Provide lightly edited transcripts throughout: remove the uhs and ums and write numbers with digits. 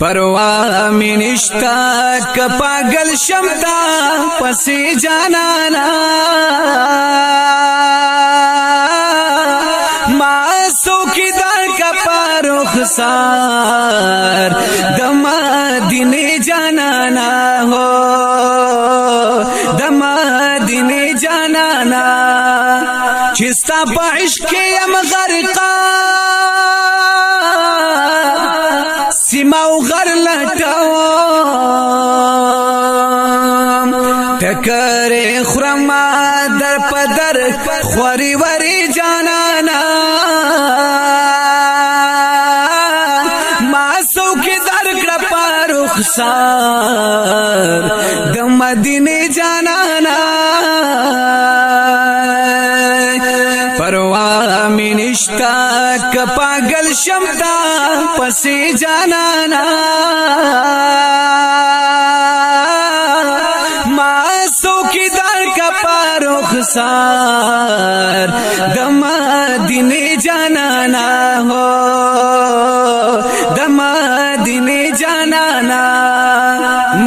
परवा में निष्ठा का पागल शमता पसी जाना मासो की दार का पारुख सार दमा दिने जाना ना हो दमा दिने जाना ना चिस्ता बाइश के यम गरका सिमाओ घर लटाओ टकरे खुरमा दर पदर ख्वरी वरी जाना मासो के दर कृपा रुखसार दम मदीने जाना परवा में निष्ठा का पागल शमता पसी जाना मासो की दार का पारुख सार दमा दिने जाना हो दमा दिने जाना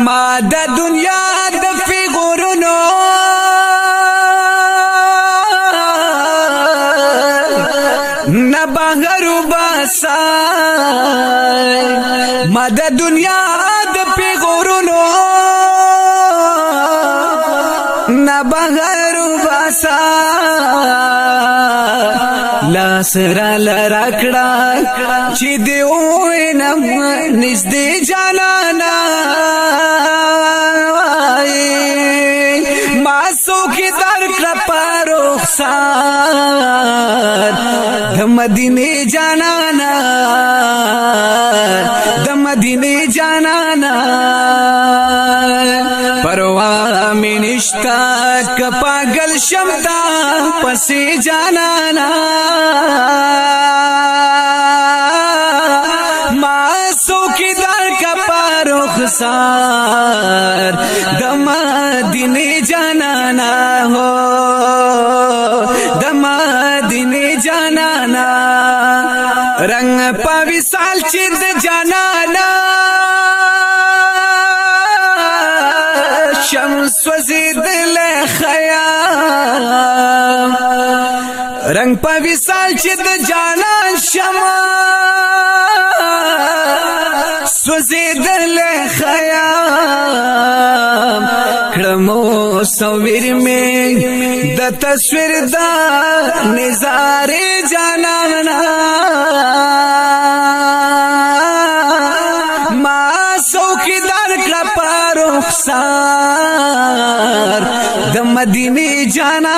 मादा दुनिया दफी गुरुनो न बाहरु बासा मद दुनिया दफी गुरुनो न बाहरु बासा लासरा लराकड़ा चिदे ओए नम निस्दे जाना मासो की दर कृपा रुखसार दमदीने जाना दमदीने जाना परवा में निष्ठा का पागल शमता पसी जाना मासो की दर का पारुख सार दमा दिने जाना हो दमा दिने जाना रंग पविसाल चिद जाना शम्स वजीद ले खयाम रंग पविसाल चिद जाना शम्स वजीद ले खयाम क्रमो सवीर में द तस्वीर दा निजारे जाना मासो की दर कृपा रुखसार दमदीने जाना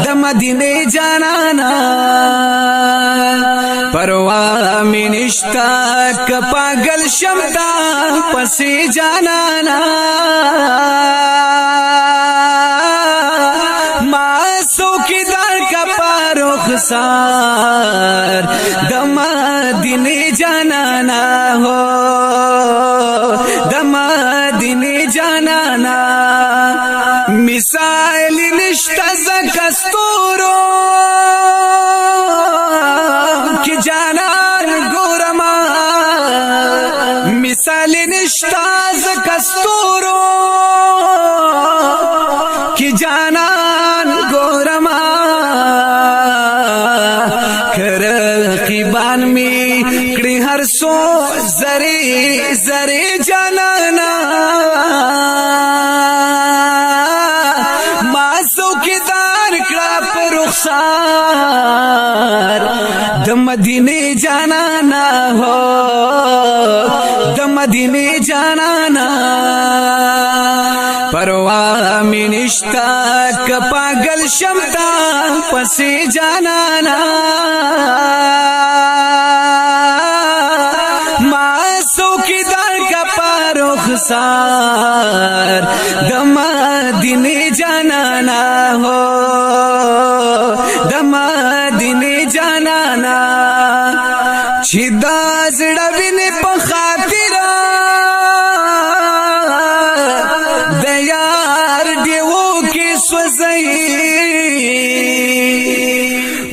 दमदीने जाना परवा में निष्ठा का पागल शमता पसी जाना मासो की दर का पारुख सार दमा दिने जाना हो दमा दिने जाना मिसाइल निष्ठा कस्तूरो की जाना गोरमा मिसाइल निष्ठा कस्तूरो की जाना गोरमा कर कीबान में कड़ी हर सो जरे जरे जाना मासो की दार कृप रुखसार दमदीने जाना हो दमदीने जाना परवा में निष्ठा का पागल शमता पसी जाना मासो की दार का पारुख सार दमदीने जाना हो दमदीने जाना छिदा जड़विने पखातिरा दयार देवो के स्वजई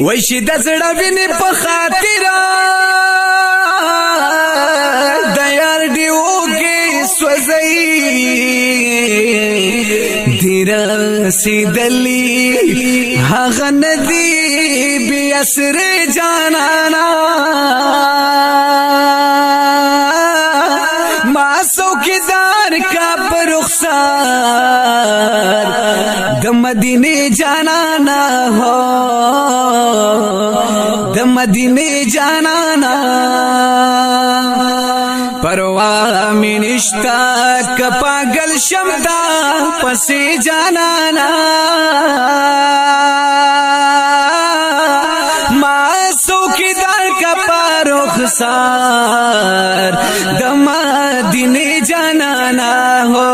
वैशी दजड़ा विने पखातिरा رسیدلی هغه ندی بی اسر جانانا ما څوکیدار کا پر رخسار د مدینه جانانا هو د مدینه جانانا پروا می نشتا کپاگل شمتا پسی جانانا ما سوکیدار کپا رخسار د مدینه جانانا ہو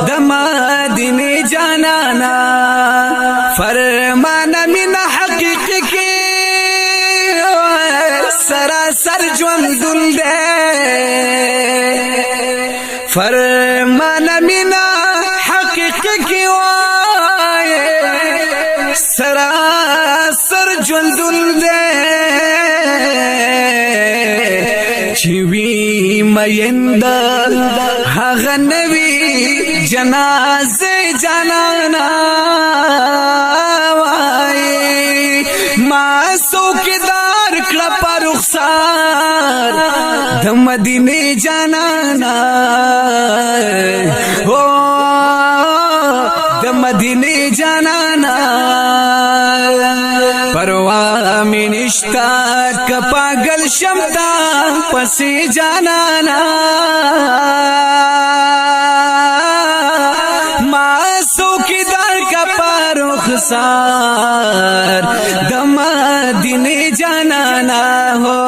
د مدینه جانانا فرمان من حقیق کی سراسر ژوندون دے فرمان مینا حقیق کی وائے سراسر ژوندون دے چوی میند هغه نوی جنازه جانانا وائے ما سوکیدار کړه پر رخسار د مدینه جانانا او د مدینه جانانا پروا می نشتا کپاگل شمتا پسی جانانا ما سوکیدار کپا رخسار د مدینه جانانا ہو